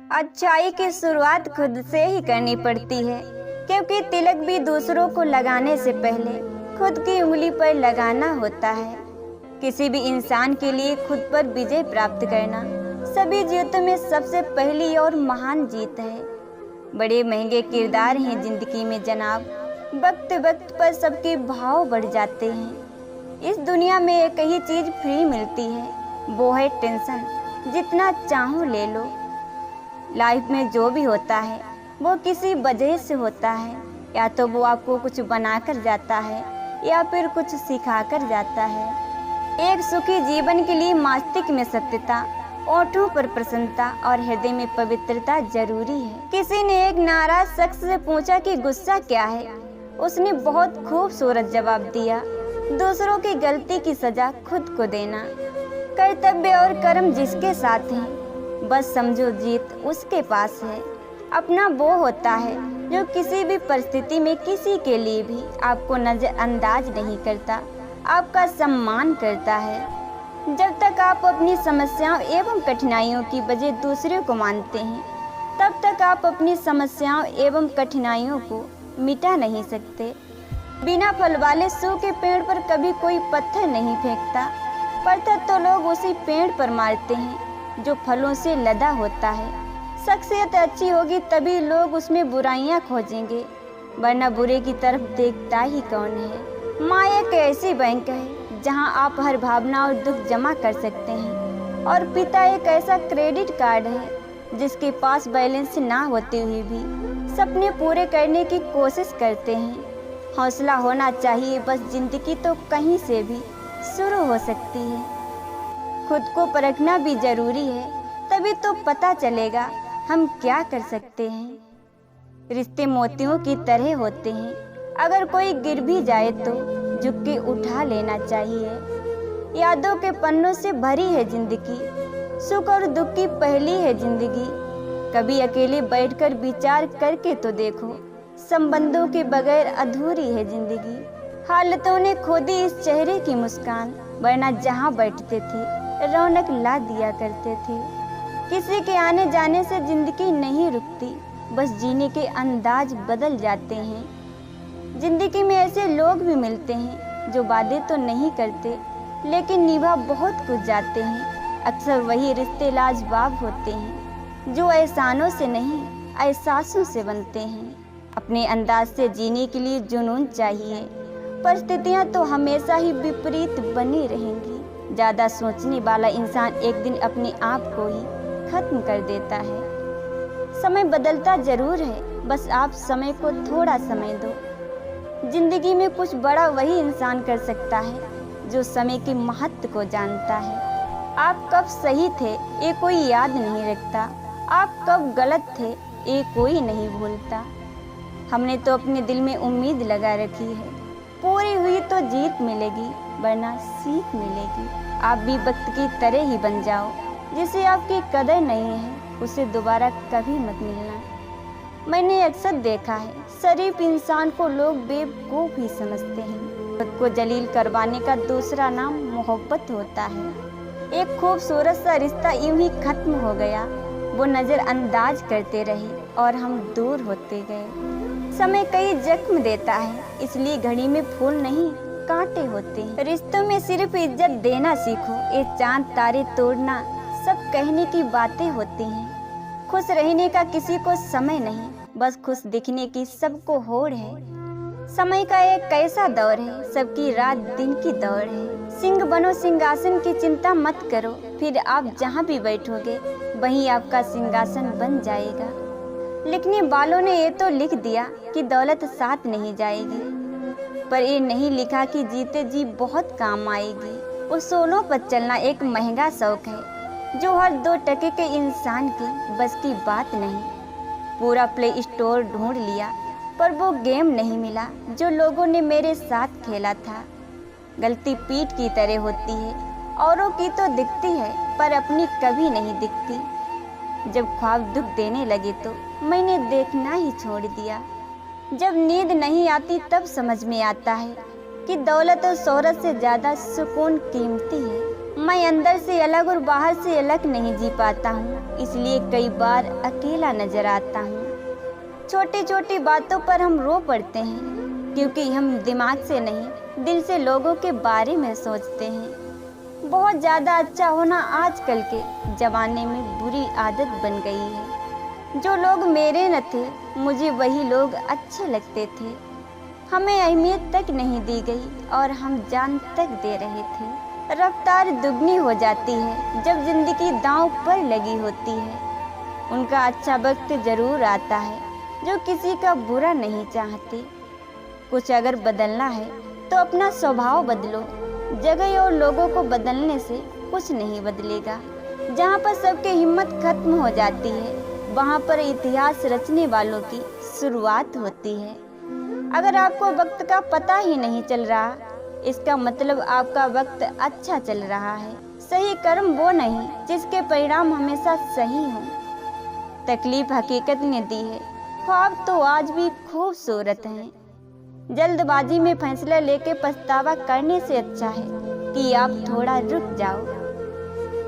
अच्छाई की शुरुआत खुद से ही करनी पड़ती है, क्योंकि तिलक भी दूसरों को लगाने से पहले खुद की उंगली पर लगाना होता है। किसी भी इंसान के लिए खुद पर विजय प्राप्त करना सभी जीतों में सबसे पहली और महान जीत है। बड़े महंगे किरदार हैं जिंदगी में जनाब, वक्त वक्त पर सबके भाव बढ़ जाते हैं। इस दुनिया में एक ही चीज फ्री मिलती है, वो है टेंशन। जितना चाहो ले लो। लाइफ में जो भी होता है वो किसी वजह से होता है, या तो वो आपको कुछ बना कर जाता है या फिर कुछ सिखा कर जाता है। एक सुखी जीवन के लिए मस्तिष्क में सत्यता, ओठों पर प्रसन्नता और हृदय में पवित्रता जरूरी है। किसी ने एक नाराज शख्स से पूछा कि गुस्सा क्या है। उसने बहुत खूबसूरत जवाब दिया, दूसरों की गलती की सजा खुद को देना। कर्तव्य और कर्म जिसके साथ हैं, बस समझो जीत उसके पास है। अपना वो होता है जो किसी भी परिस्थिति में किसी के लिए भी आपको नजरअंदाज नहीं करता, आपका सम्मान करता है। जब तक आप अपनी समस्याओं एवं कठिनाइयों की वजह दूसरे को मानते हैं, तब तक आप अपनी समस्याओं एवं कठिनाइयों को मिटा नहीं सकते। बिना फल वाले सूखे पेड़ पर कभी कोई पत्थर नहीं फेंकता, पत्थर तो लोग उसी पेड़ पर मारते हैं जो फलों से लदा होता है। शख्सियत अच्छी होगी तभी लोग उसमें बुराइयां खोजेंगे, वरना बुरे की तरफ देखता ही कौन है। माँ एक ऐसी बैंक है जहां आप हर भावना और दुख जमा कर सकते हैं, और पिता एक ऐसा क्रेडिट कार्ड है जिसके पास बैलेंस ना होते हुए भी सपने पूरे करने की कोशिश करते हैं। हौसला होना चाहिए, बस जिंदगी तो कहीं से भी शुरू हो सकती है। खुद को परखना भी जरूरी है, तभी तो पता चलेगा हम क्या कर सकते हैं। रिश्ते मोतियों की तरह होते हैं, अगर कोई गिर भी जाए तो झुक के उठा लेना चाहिए। यादों के पन्नों से भरी है जिंदगी, सुख और दुख की पहली है जिंदगी। कभी अकेले बैठकर विचार करके तो देखो, संबंधों के बगैर अधूरी है जिंदगी। हालतों ने खो दी इस चेहरे की मुस्कान, वरना जहाँ बैठते थे रौनक ला दिया करते थे। किसी के आने जाने से जिंदगी नहीं रुकती, बस जीने के अंदाज बदल जाते हैं। जिंदगी में ऐसे लोग भी मिलते हैं जो वादे तो नहीं करते लेकिन निभा बहुत कुछ जाते हैं। अक्सर वही रिश्ते लाजवाब होते हैं जो एहसानों से नहीं एहसासों से बनते हैं। अपने अंदाज से जीने के लिए जुनून चाहिए, परिस्थितियाँ तो हमेशा ही विपरीत बनी रहेंगी। ज़्यादा सोचने वाला इंसान एक दिन अपने आप को ही खत्म कर देता है। समय बदलता जरूर है, बस आप समय को थोड़ा समय दो। जिंदगी में कुछ बड़ा वही इंसान कर सकता है जो समय के महत्व को जानता है। आप कब सही थे ये कोई याद नहीं रखता, आप कब गलत थे ये कोई नहीं भूलता। हमने तो अपने दिल में उम्मीद लगा रखी है, पूरी हुई तो जीत मिलेगी, वरना सीख मिलेगी। आप भी वक्त की तरह ही बन जाओ, जिसे आपकी कदर नहीं है उसे दोबारा कभी मत मिलना। मैंने अक्सर देखा है, शरीफ इंसान को लोग बेवकूफ़ ही समझते हैं। खुद को जलील करवाने का दूसरा नाम मोहब्बत होता है। एक खूबसूरत सा रिश्ता यूं ही खत्म हो गया, वो नज़रअंदाज करते रहे और हम दूर होते गए। समय कई जख्म देता है, इसलिए घड़ी में फूल नहीं कांटे होते हैं। रिश्तों में सिर्फ इज्जत देना सीखो, ये चांद तारे तोड़ना सब कहने की बातें होती हैं। खुश रहने का किसी को समय नहीं, बस खुश दिखने की सबको होड़ है। समय का एक कैसा दौर है, सबकी रात दिन की दौड़ है। सिंह बनो सिंहासन की चिंता मत करो, फिर आप जहाँ भी बैठोगे वहीं आपका सिंहासन बन जाएगा। लिखने वालों ने ये तो लिख दिया कि दौलत साथ नहीं जाएगी, पर ये नहीं लिखा कि जीते जी बहुत काम आएगी। उसूलों पर चलना एक महंगा शौक है जो हर 2 टके के इंसान की बस की बात नहीं। पूरा प्ले स्टोर ढूंढ लिया पर वो गेम नहीं मिला जो लोगों ने मेरे साथ खेला था। गलती पीठ की तरह होती है, औरों की तो दिखती है पर अपनी कभी नहीं दिखती। जब ख्वाब दुख देने लगे तो मैंने देखना ही छोड़ दिया। जब नींद नहीं आती तब समझ में आता है कि दौलत और शोहरत से ज़्यादा सुकून कीमती है। मैं अंदर से अलग और बाहर से अलग नहीं जी पाता हूँ, इसलिए कई बार अकेला नजर आता हूँ। छोटी छोटी बातों पर हम रो पड़ते हैं, क्योंकि हम दिमाग से नहीं दिल से लोगों के बारे में सोचते हैं। बहुत ज़्यादा अच्छा होना आजकल के ज़माने में बुरी आदत बन गई है। जो लोग मेरे न थे, मुझे वही लोग अच्छे लगते थे। हमें अहमियत तक नहीं दी गई और हम जान तक दे रहे थे। रफ्तार दुगनी हो जाती है जब जिंदगी दांव पर लगी होती है। उनका अच्छा वक्त जरूर आता है जो किसी का बुरा नहीं चाहते। कुछ अगर बदलना है तो अपना स्वभाव बदलो। जगह और लोगों को बदलने से कुछ नहीं बदलेगा। जहाँ पर सबकी हिम्मत खत्म हो जाती है, वहाँ पर इतिहास रचने वालों की शुरुआत होती है। अगर आपको वक्त का पता ही नहीं चल रहा, इसका मतलब आपका वक्त अच्छा चल रहा है। सही कर्म वो नहीं जिसके परिणाम हमेशा सही हों। तकलीफ हकीकत ने दी है, ख्वाब तो आज भी खूबसूरत हैं। जल्दबाजी में फैसला लेके पछतावा करने से अच्छा है कि आप थोड़ा रुक जाओ।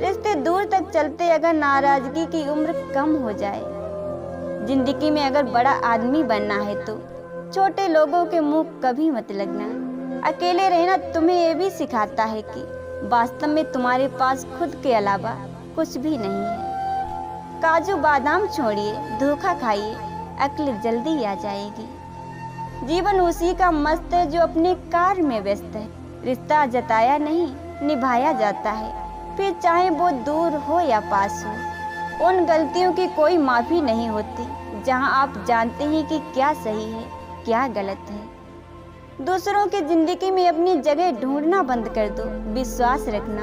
रिश्ते दूर तक चलते अगर नाराजगी की उम्र कम हो जाए। जिंदगी में अगर बड़ा आदमी बनना है तो छोटे लोगों के मुंह कभी मत लगना। अकेले रहना तुम्हें ये भी सिखाता है कि वास्तव में तुम्हारे पास खुद के अलावा कुछ भी नहीं है। काजू बादाम छोड़िए, धोखा खाइए, अक्ल जल्दी आ जाएगी। जीवन उसी का मस्त है जो अपने कार्य में व्यस्त है। रिश्ता जताया नहीं, निभाया जाता है, फिर चाहे वो दूर हो या पास हो। उन गलतियों की कोई माफ़ी नहीं होती जहां आप जानते हैं कि क्या सही है, क्या गलत है। दूसरों की जिंदगी में अपनी जगह ढूंढना बंद कर दो। विश्वास रखना,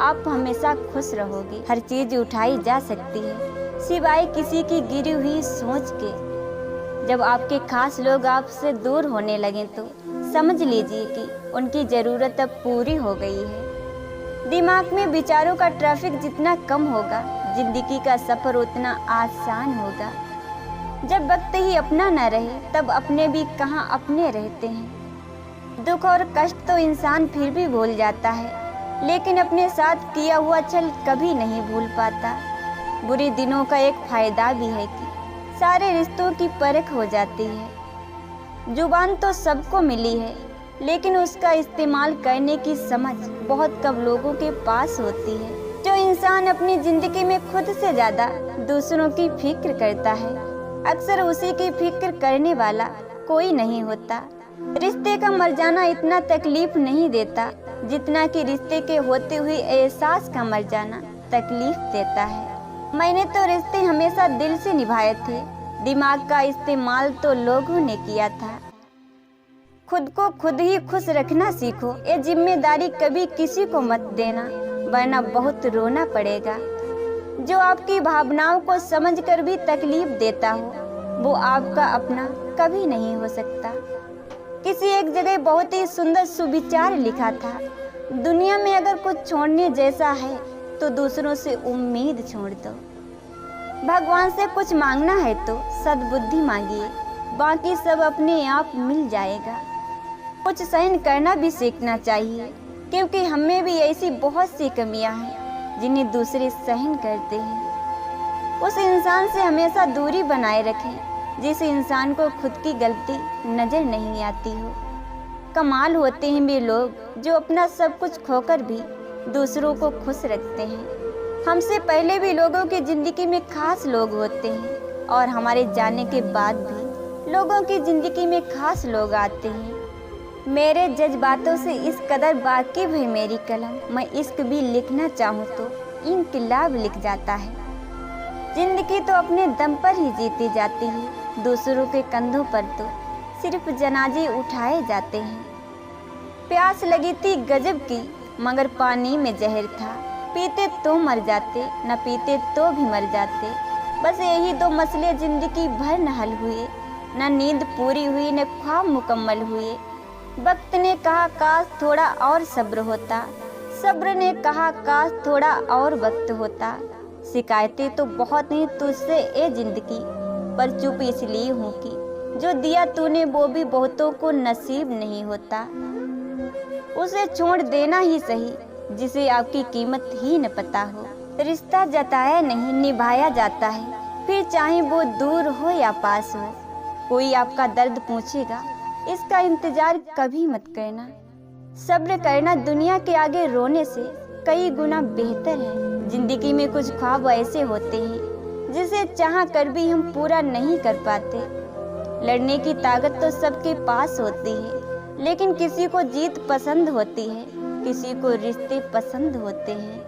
आप हमेशा खुश रहोगे। हर चीज़ उठाई जा सकती है सिवाय किसी की गिरी हुई सोच के। जब आपके खास लोग आपसे दूर होने लगे तो समझ लीजिए कि उनकी ज़रूरत अब पूरी हो गई है। दिमाग में विचारों का ट्रैफिक जितना कम होगा, जिंदगी का सफ़र उतना आसान होगा। जब वक्त ही अपना न रहे तब अपने भी कहाँ अपने रहते हैं। दुख और कष्ट तो इंसान फिर भी भूल जाता है, लेकिन अपने साथ किया हुआ छल कभी नहीं भूल पाता। बुरे दिनों का एक फायदा भी है कि सारे रिश्तों की परख हो जाती है। जुबान तो सबको मिली है, लेकिन उसका इस्तेमाल करने की समझ बहुत कम लोगों के पास होती है। जो इंसान अपनी जिंदगी में खुद से ज़्यादा दूसरों की फिक्र करता है, अक्सर उसी की फिक्र करने वाला कोई नहीं होता। रिश्ते का मर जाना इतना तकलीफ नहीं देता जितना कि रिश्ते के होते हुए एहसास का मर जाना तकलीफ देता है। मैंने तो रिश्ते हमेशा दिल से निभाए थे, दिमाग का इस्तेमाल तो लोगों ने किया था। खुद को खुद ही खुश रखना सीखो। ये जिम्मेदारी कभी किसी को मत देना, वरना बहुत रोना पड़ेगा। जो आपकी भावनाओं को समझकर भी तकलीफ देता हो, वो आपका अपना कभी नहीं हो सकता। किसी एक जगह बहुत ही सुंदर सुविचार लिखा था, दुनिया में अगर कुछ छोड़ने जैसा है तो दूसरों से उम्मीद छोड़ दो। भगवान से कुछ मांगना है तो सद्बुद्धि मांगिए, बाकी सब अपने आप मिल जाएगा। कुछ सहन करना भी सीखना चाहिए, क्योंकि हमें भी ऐसी बहुत सी कमियां हैं जिन्हें दूसरे सहन करते हैं। उस इंसान से हमेशा दूरी बनाए रखें जिस इंसान को खुद की गलती नजर नहीं आती हो। कमाल होते हैं वे लोग जो अपना सब कुछ खोकर भी दूसरों को खुश रखते हैं। हमसे पहले भी लोगों की जिंदगी में खास लोग होते हैं, और हमारे जाने के बाद भी लोगों की जिंदगी में खास लोग आते हैं। मेरे जज्बातों से इस कदर वाकिफ है मेरी कलम, मैं इश्क भी लिखना चाहूँ तो इनकलाब लिख जाता है। जिंदगी तो अपने दम पर ही जीती जाती है, दूसरों के कंधों पर तो सिर्फ जनाजे उठाए जाते हैं। प्यास लगी थी गजब की, मगर पानी में जहर था। पीते तो मर जाते, न पीते तो भी मर जाते। बस यही दो मसले जिंदगी भर न हल हुए, न नींद पूरी हुई न ख्वाब मुकम्मल हुए। वक्त ने कहा काश थोड़ा और सब्र होता, सब्र ने कहा काश थोड़ा और वक्त होता। शिकायतें तो बहुत हैं तुझसे ए जिंदगी, पर चुप इसलिए हूँ कि जो दिया तूने वो भी बहुतों को नसीब नहीं होता। उसे छोड़ देना ही सही जिसे आपकी कीमत ही न पता हो। रिश्ता जताया नहीं निभाया जाता है, फिर चाहे वो दूर हो या पास हो। कोई आपका दर्द पूछेगा, इसका इंतजार कभी मत करना। सब्र करना दुनिया के आगे रोने से कई गुना बेहतर है। जिंदगी में कुछ ख्वाब ऐसे होते हैं जिसे चाह कर भी हम पूरा नहीं कर पाते। लड़ने की ताकत तो सबके पास होती है, लेकिन किसी को जीत पसंद होती है, किसी को रिश्ते पसंद होते हैं।